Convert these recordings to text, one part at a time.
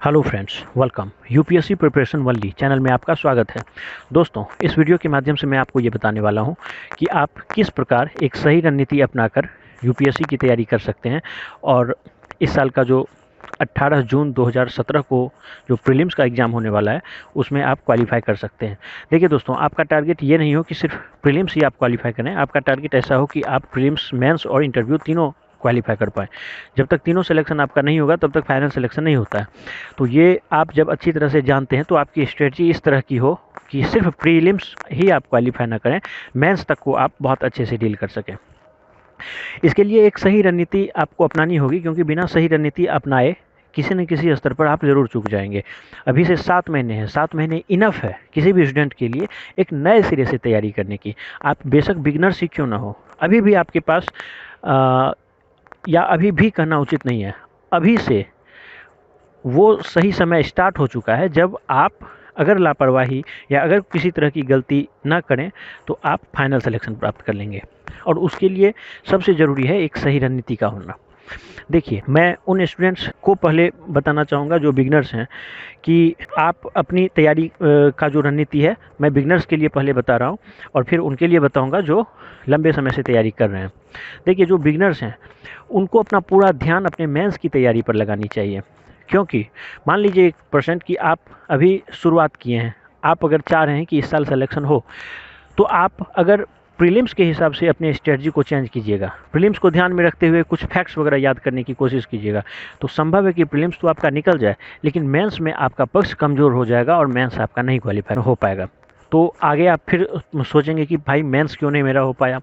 Hello friends, welcome. UPSC preparation only channel में आपका स्वागत है। दोस्तों, इस वीडियो के माध्यम से मैं आपको ये बताने वाला हूँ कि आप किस प्रकार एक सही रणनीति अपनाकर यूपीएससी की तैयारी कर सकते हैं और इस साल का जो 18 जून 2017 को जो प्रीलिम्स का एग्ज़ाम होने वाला है उसमें आप क्वालिफाई कर सकते हैं। देखिए दोस्तों, आपका टारगेट ये नहीं हो कि सिर्फ प्रीलिम्स ही आप क्वालिफाई करें। आपका टारगेट ऐसा हो कि आप प्रीलिम्स, मेंस और इंटरव्यू तीनों क्वालिफाई कर पाएँ। जब तक तीनों सिलेक्शन आपका नहीं होगा तब तक फाइनल सिलेक्शन नहीं होता है। तो ये आप जब अच्छी तरह से जानते हैं तो आपकी स्ट्रेटजी इस तरह की हो कि सिर्फ प्रीलिम्स ही आप क्वालिफाई ना करें, मेंस तक को आप बहुत अच्छे से डील कर सकें। इसके लिए एक सही रणनीति आपको अपनानी होगी, क्योंकि बिना सही रणनीति अपनाए किसी न किसी स्तर पर आप ज़रूर चूक जाएंगे। अभी से 7 महीने हैं, 7 महीने इनफ है किसी भी स्टूडेंट के लिए एक नए सिरे से तैयारी करने की। आप बेशक बिगनर्स ही क्यों ना हो, अभी भी आपके पास या अभी भी कहना उचित नहीं है, अभी से वो सही समय स्टार्ट हो चुका है जब आप अगर लापरवाही या अगर किसी तरह की गलती ना करें तो आप फाइनल सिलेक्शन प्राप्त कर लेंगे। और उसके लिए सबसे ज़रूरी है एक सही रणनीति का होना। देखिए, मैं उन स्टूडेंट्स को पहले बताना चाहूँगा जो बिगनर्स हैं कि आप अपनी तैयारी का जो रणनीति है, मैं बिगनर्स के लिए पहले बता रहा हूँ और फिर उनके लिए बताऊँगा जो लंबे समय से तैयारी कर रहे हैं। देखिए, जो बिगनर्स हैं उनको अपना पूरा ध्यान अपने मेंस की तैयारी पर लगानी चाहिए। क्योंकि मान लीजिए 1% कि आप अभी शुरुआत किए हैं, आप अगर चाह रहे हैं कि इस साल सिलेक्शन हो, तो आप अगर प्रीलिम्स के हिसाब से अपने स्ट्रेटजी को चेंज कीजिएगा, प्रीलिम्स को ध्यान में रखते हुए कुछ फैक्ट्स वगैरह याद करने की कोशिश कीजिएगा, तो संभव है कि प्रीलिम्स तो आपका निकल जाए, लेकिन मेंस में आपका पक्ष कमज़ोर हो जाएगा और मेंस आपका नहीं क्वालिफाई हो पाएगा। तो आगे आप फिर सोचेंगे कि भाई मेंस क्यों नहीं मेरा हो पाया।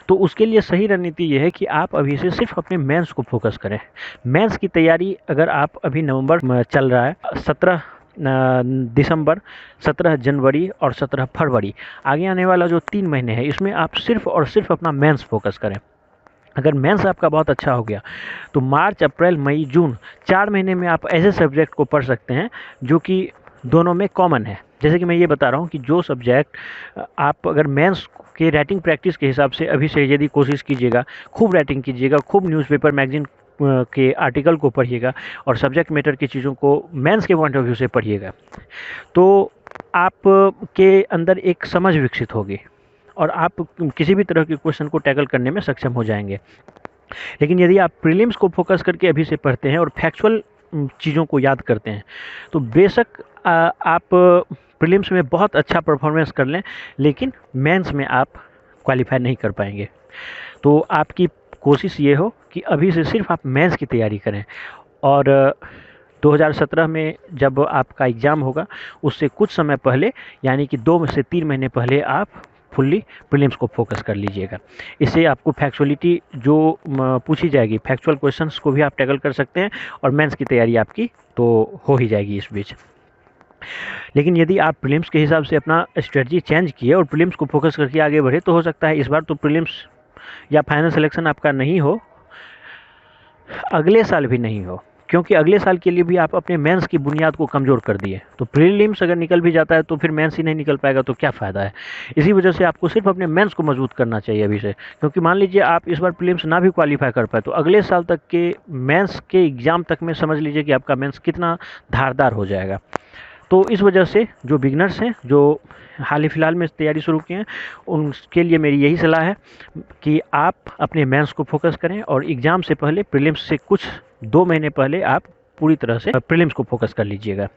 तो उसके लिए सही रणनीति ये है कि आप अभी से सिर्फ अपने मेंस को फोकस करें। मेंस की तैयारी अगर आप अभी नवंबर में चल रहा है, 17 दिसंबर, 17 जनवरी और 17 फरवरी, आगे आने वाला जो 3 महीने है इसमें आप सिर्फ और सिर्फ अपना मेंस फोकस करें। अगर मेंस आपका बहुत अच्छा हो गया तो मार्च, अप्रैल, मई, जून 4 महीने में आप ऐसे सब्जेक्ट को पढ़ सकते हैं जो कि दोनों में कॉमन है। जैसे कि मैं ये बता रहा हूँ कि जो सब्जेक्ट आप अगर मेंस के राइटिंग प्रैक्टिस के हिसाब से अभी से यदि कोशिश कीजिएगा, खूब राइटिंग कीजिएगा, खूब न्यूज़पेपर, मैगजीन के आर्टिकल को पढ़िएगा और सब्जेक्ट मैटर की चीज़ों को मेंस के पॉइंट ऑफ व्यू से पढ़िएगा, तो आप के अंदर एक समझ विकसित होगी और आप किसी भी तरह के क्वेश्चन को टैकल करने में सक्षम हो जाएंगे। लेकिन यदि आप प्रीलिम्स को फोकस करके अभी से पढ़ते हैं और फैक्चुअल चीज़ों को याद करते हैं तो बेशक आप प्रीलिम्स में बहुत अच्छा परफॉर्मेंस कर लें, लेकिन मेंस में आप क्वालिफाई नहीं कर पाएंगे। तो आपकी कोशिश ये हो कि अभी से सिर्फ आप मेंस की तैयारी करें और 2017 में जब आपका एग्ज़ाम होगा उससे कुछ समय पहले, यानी कि 2 से 3 महीने पहले आप फुल्ली प्रीलिम्स को फोकस कर लीजिएगा। इससे आपको फैक्चुअलिटी जो पूछी जाएगी, फैक्चुअल क्वेश्चंस को भी आप टैकल कर सकते हैं और मेंस की तैयारी आपकी तो हो ही जाएगी इस बीच। लेकिन यदि आप प्रीलिम्स के हिसाब से अपना स्ट्रेटजी चेंज किए और प्रीलिम्स को फोकस करके आगे बढ़े तो हो सकता है इस बार तो प्रीलिम्स या फाइनल सिलेक्शन आपका नहीं हो, अगले साल भी नहीं हो, क्योंकि अगले साल के लिए भी आप अपने मेंस की बुनियाद को कमज़ोर कर दिए। तो प्रीलिम्स अगर निकल भी जाता है तो फिर मेंस ही नहीं निकल पाएगा तो क्या फ़ायदा है। इसी वजह से आपको सिर्फ अपने मेंस को मजबूत करना चाहिए अभी से, क्योंकि मान लीजिए आप इस बार प्रीलिम्स ना भी क्वालिफाई कर पाए तो अगले साल तक के मेंस के एग्ज़ाम तक में समझ लीजिए कि आपका मेंस कितना धारदार हो जाएगा। तो इस वजह से जो बिगनर्स हैं, जो हाल ही फिलहाल में तैयारी शुरू की हैं, उनके लिए मेरी यही सलाह है कि आप अपने मेंस को फोकस करें और एग्ज़ाम से पहले, प्रीलिम्स से कुछ 2 महीने पहले आप पूरी तरह से प्रीलिम्स को फोकस कर लीजिएगा।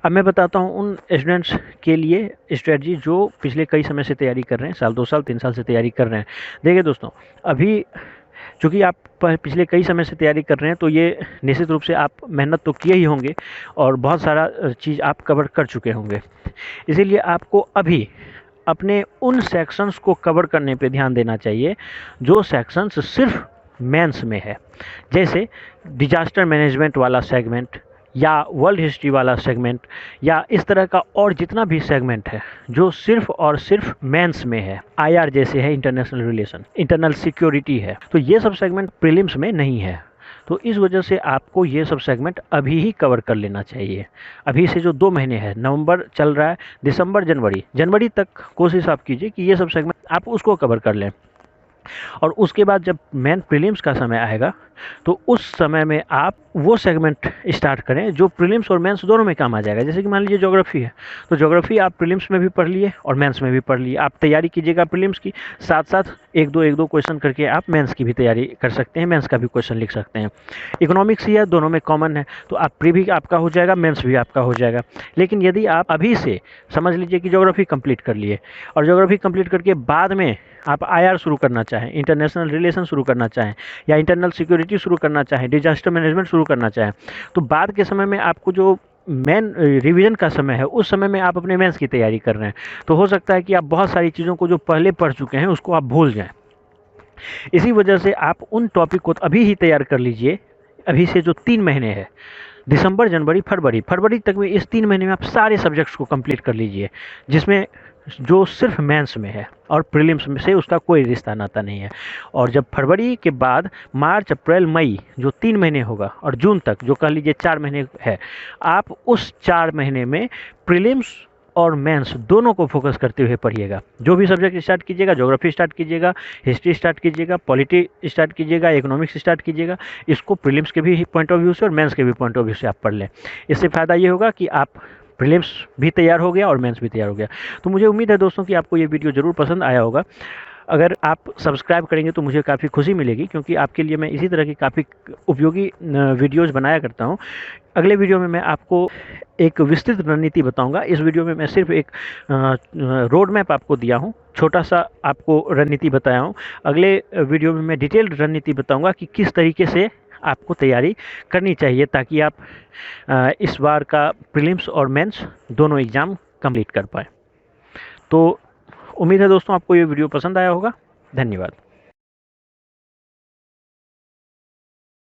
अब मैं बताता हूँ उन स्टूडेंट्स के लिए स्ट्रेटजी जो पिछले कई समय से तैयारी कर रहे हैं, साल, 2 साल, 3 साल से तैयारी कर रहे हैं। देखिए दोस्तों, अभी चूँकि आप पिछले कई समय से तैयारी कर रहे हैं तो ये निश्चित रूप से आप मेहनत तो किए ही होंगे और बहुत सारा चीज़ आप कवर कर चुके होंगे। इसीलिए आपको अभी अपने उन सेक्शंस को कवर करने पे ध्यान देना चाहिए जो सेक्शंस सिर्फ मेंस में है। जैसे डिजास्टर मैनेजमेंट वाला सेगमेंट या वर्ल्ड हिस्ट्री वाला सेगमेंट या इस तरह का और जितना भी सेगमेंट है जो सिर्फ और सिर्फ मेंस में है। आईआर जैसे है, इंटरनेशनल रिलेशन, इंटरनल सिक्योरिटी है, तो ये सब सेगमेंट प्रीलिम्स में नहीं है। तो इस वजह से आपको ये सब सेगमेंट अभी ही कवर कर लेना चाहिए। अभी से जो 2 महीने हैं, नवंबर चल रहा है, दिसंबर, जनवरी तक कोशिश आप कीजिए कि ये सब सेगमेंट आप उसको कवर कर लें। और उसके बाद जब मेन प्रीलिम्स का समय आएगा तो उस समय में आप वो सेगमेंट स्टार्ट करें जो प्रीलिम्स और मेंस दोनों में काम आ जाएगा। जैसे कि मान लीजिए ज्योग्राफी है, तो ज्योग्राफी आप प्रीलिम्स में भी पढ़ लिए और मेंस में भी पढ़ लिए। आप तैयारी कीजिएगा प्रीलिम्स की, साथ साथ एक दो क्वेश्चन करके आप मेंस की भी तैयारी कर सकते हैं, मेंस का भी क्वेश्चन लिख सकते हैं। इकोनॉमिक्स ही है, दोनों में कॉमन है, तो आप प्री भी आपका हो जाएगा, मेंस भी आपका हो जाएगा। लेकिन यदि आप अभी से समझ लीजिए कि ज्योग्राफी कंप्लीट कर लिए और ज्योग्राफी कंप्लीट करके बाद में आप आईआर शुरू करना चाहें, इंटरनेशनल रिलेशन शुरू करना चाहें, या इंटरनल सिक्योरिटी शुरू करना चाहें, डिजास्टर मैनेजमेंट शुरू करना चाहें, तो बाद के समय में आपको जो मेन रिवीजन का समय है उस समय में आप अपने मेंस की तैयारी कर रहे हैं, तो हो सकता है कि आप बहुत सारी चीज़ों को जो पहले पढ़ चुके हैं उसको आप भूल जाएं। इसी वजह से आप उन टॉपिक को अभी ही तैयार कर लीजिए। अभी से जो 3 महीने है, दिसंबर, जनवरी, फरवरी तक में, इस 3 महीने में आप सारे सब्जेक्ट्स को कंप्लीट कर लीजिए, जिसमें जो सिर्फ मेंस में है और प्रीलिम्स में से उसका कोई रिश्ता नाता नहीं है। और जब फरवरी के बाद मार्च, अप्रैल, मई जो 3 महीने होगा और जून तक जो कह लीजिए 4 महीने है, आप उस 4 महीने में प्रीलिम्स और मेंस दोनों को फोकस करते हुए पढ़िएगा। जो भी सब्जेक्ट स्टार्ट कीजिएगा, ज्योग्राफी स्टार्ट कीजिएगा, हिस्ट्री स्टार्ट कीजिएगा, पॉलिटी स्टार्ट कीजिएगा, इकोनॉमिक्स स्टार्ट कीजिएगा, इसको प्रीलिम्स के भी पॉइंट ऑफ व्यू से और मेंस के भी पॉइंट ऑफ व्यू से आप पढ़ लें। इससे फ़ायदा ये होगा कि आप प्रीलिम्स भी तैयार हो गया और मेंस भी तैयार हो गया। तो मुझे उम्मीद है दोस्तों कि आपको ये वीडियो ज़रूर पसंद आया होगा। अगर आप सब्सक्राइब करेंगे तो मुझे काफ़ी खुशी मिलेगी, क्योंकि आपके लिए मैं इसी तरह की काफ़ी उपयोगी वीडियोज़ बनाया करता हूँ। अगले वीडियो में मैं आपको एक विस्तृत रणनीति बताऊंगा। इस वीडियो में मैं सिर्फ एक रोड मैप आपको दिया हूँ, छोटा सा आपको रणनीति बताया हूँ। अगले वीडियो में मैं डिटेल्ड रणनीति बताऊंगा कि किस तरीके से आपको तैयारी करनी चाहिए, ताकि आप इस बार का प्रीलिम्स और मेंस दोनों एग्ज़ाम कंप्लीट कर पाए। तो उम्मीद है दोस्तों आपको ये वीडियो पसंद आया होगा। धन्यवाद।